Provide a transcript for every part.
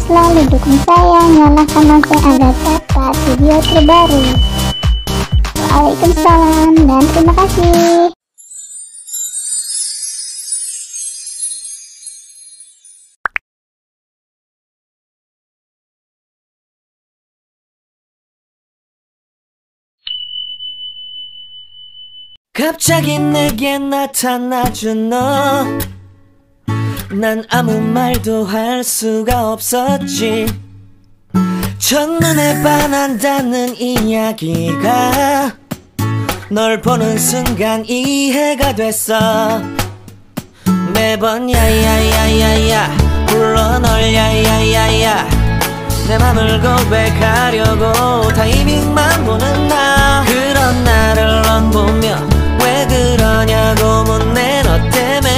selalu dukung saya, nyalakan lonceng agar dapat video terbaru. Waalaikumsalam dan terima kasih. 갑자기 내게 나타나준 너, 난 아무 말도 할 수가 없었지. 첫눈에 반한다는 이야기가 널 보는 순간 이해가 됐어. 매번 야야야야야 불러 널 야야야야, 내 맘을 고백하려고 타이밍만 보는 나. 그런 나를 넌 보며 왜 그러냐고 묻네. 너 때문에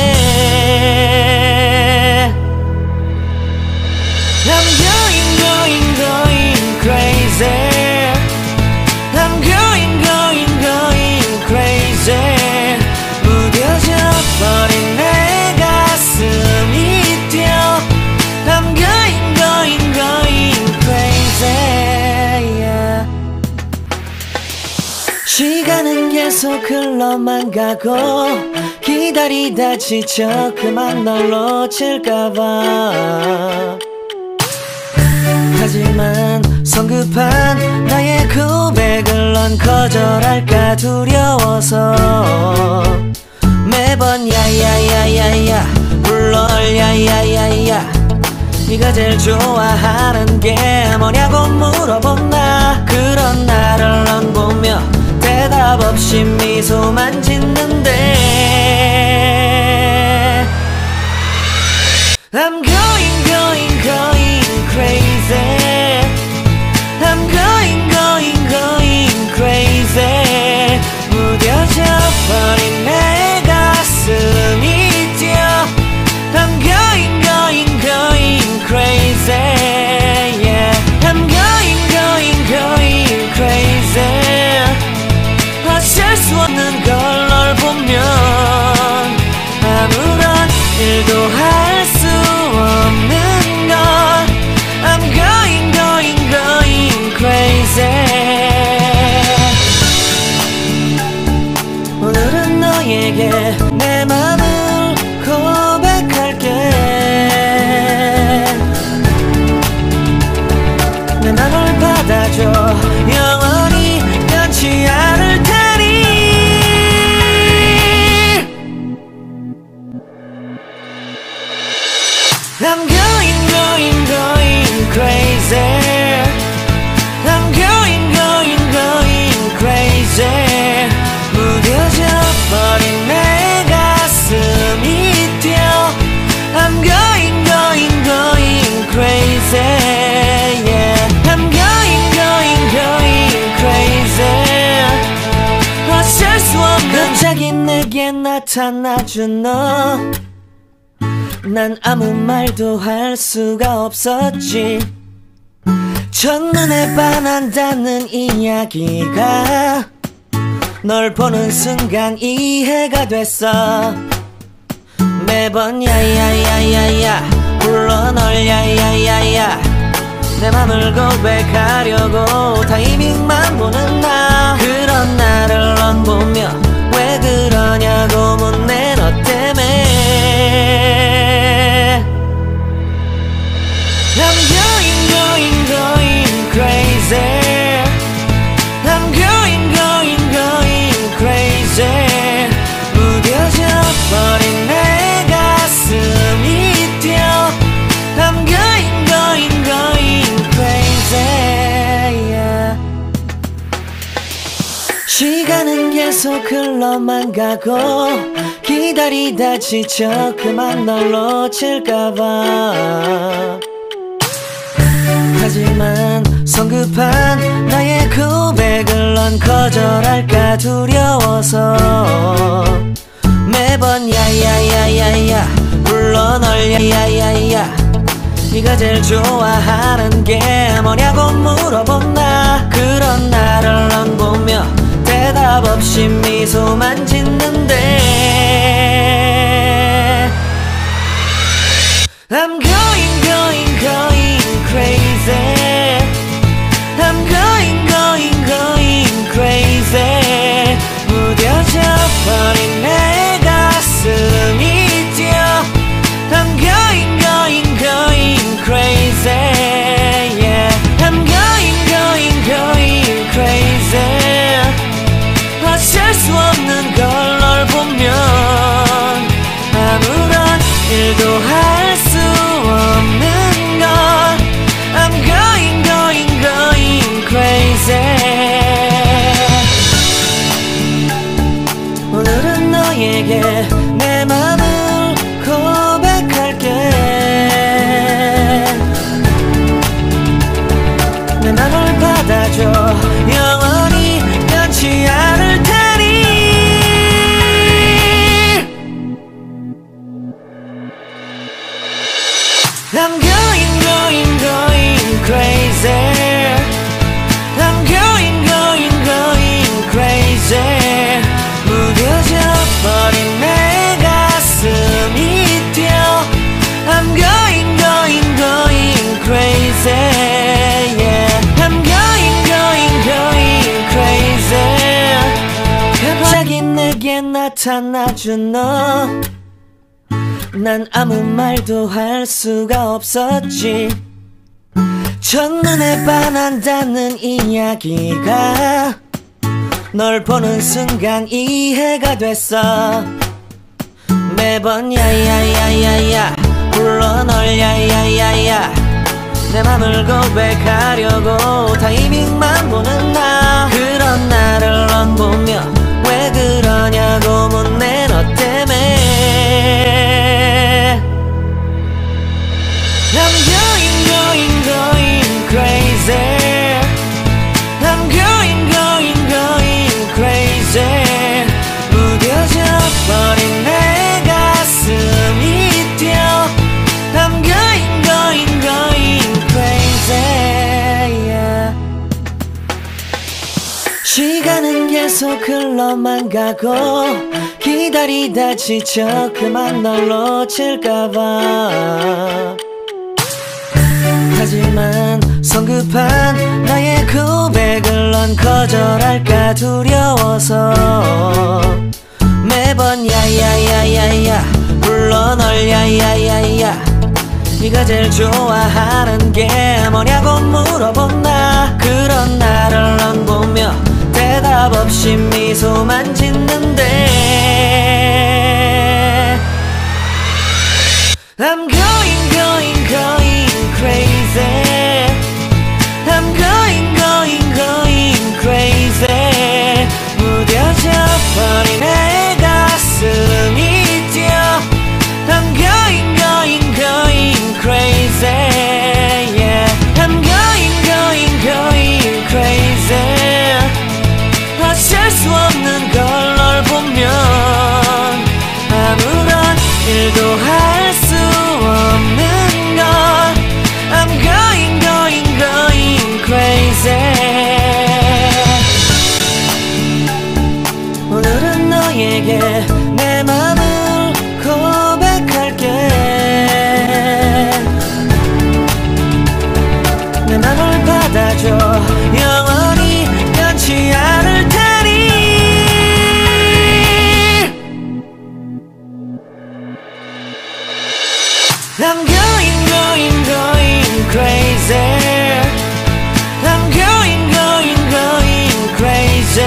I'm going crazy. I'm going crazy. 무뎌져 버린 내 가슴이 뛰어. I'm going crazy, yeah. 시간은 계속 흘러만 가고 기다리다 지쳐 그만 널 놓칠까봐. 하지만 성급한 나의 고백을 넌 거절할까 두려워서 매번 야야야야야 불러 야야야야. 네가 제일 좋아하는 게 뭐냐고 물어본 나. 그런 나를 넌 보며 대답 없이 미소만 짓는데 I'm going crazy. I'm going crazy. 무뎌져 버린 내 가슴이 뛰어. I'm going crazy, yeah. I'm going crazy. 어쩔 수 없는 걸 널 보면 아무런 일도 할 수 없는 걸. I'm going crazy. 오늘은 너에게 내 맘을 고백할게. 내 맘을 받아줘. 영원히 변치 않을 테니. I'm going crazy. I'm going crazy. 무뎌져 버린 내 가슴이 뛰어. I'm going crazy, yeah. I'm going crazy. 어쩔 수 없는 갑자기 내게 나타나준 너, 난 아무 말도 할 수가 없었지. 첫눈에 반한다는 이야기가 널 보는 순간 이해가 됐어. 매번 야야야야야 불러 널 야야야야, 내 맘을 고백하려고 타이밍만 보는 나. 그런 나를 넌 보며 왜 그러냐고 묻네. 너 때문에 I'm going crazy. I'm going crazy. 무뎌져 버린 내 가슴이 뛰어. I'm going crazy, yeah. 시간은 계속 흘러만 가고 기다리다 지쳐 그만 널 놓칠까봐. 하지만 성급한 나의 고백을 넌 거절할까 두려워서 매번 야야야야야 불러 널 야야야야. 네가 제일 좋아하는 게 뭐냐고 물어본 나. 그런 나를 넌 보며 대답 없이 미소만 짓는데 I'm going 일도 할 수 없는 걸 I'm going going going crazy. 오늘은 너에게 내 맘을 고백할게. 내 맘을 받아줘. 영원히 변치 않을 테니. I'm going going going crazy. I'm going going going crazy. 무뎌져 버린 내 가슴이 뛰어. I'm going going going crazy. Yeah. I'm going going going crazy. 갑자기 내게 나타나준 너. 난 아무 말도 할 수가 없었지. 첫눈에 반한다는 이야기가 널 보는 순간 이해가 됐어. 매번 야야야야야 불러 널 야야야야. 내 맘을 고백하려고 타이밍만 보는 나. 그런 나를 넌 보며 왜 그러냐고 묻네. 너 때문에 I'm going going going crazy. I'm going going going crazy. 무뎌져 버린 내 가슴이 뛰어. I'm going going going crazy. Yeah. 시간은 계속 흘러만 가고 기다리다 지쳐 그만 널 놓칠까봐. 하지만 성급한 나의 고백을 넌 거절할까 두려워서 매번 야야야야야 불러 널 야야야야. 네가 제일 좋아하는 게 뭐냐고 물어본 나. 그런 나를 넌 보며 대답 없이 미소만 짓는데 I'm going going going crazy. I'm going going going crazy. 무뎌져 버린 내 가슴이 뛰어. I'm going going going crazy. Yeah. I'm going going going crazy. 어쩔 수 없는 걸 널 보면 아무런 일도 할 수 없는 걸 I'm going going going crazy. 오늘은 너에게 내 맘을 고백할게. 내 맘을 받아줘. 영원히 변치 않을 테니. I'm going going going crazy. I'm going going going crazy.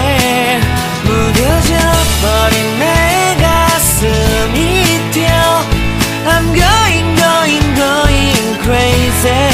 무뎌져 버린 내 가슴이 뛰어. I'm going going going crazy.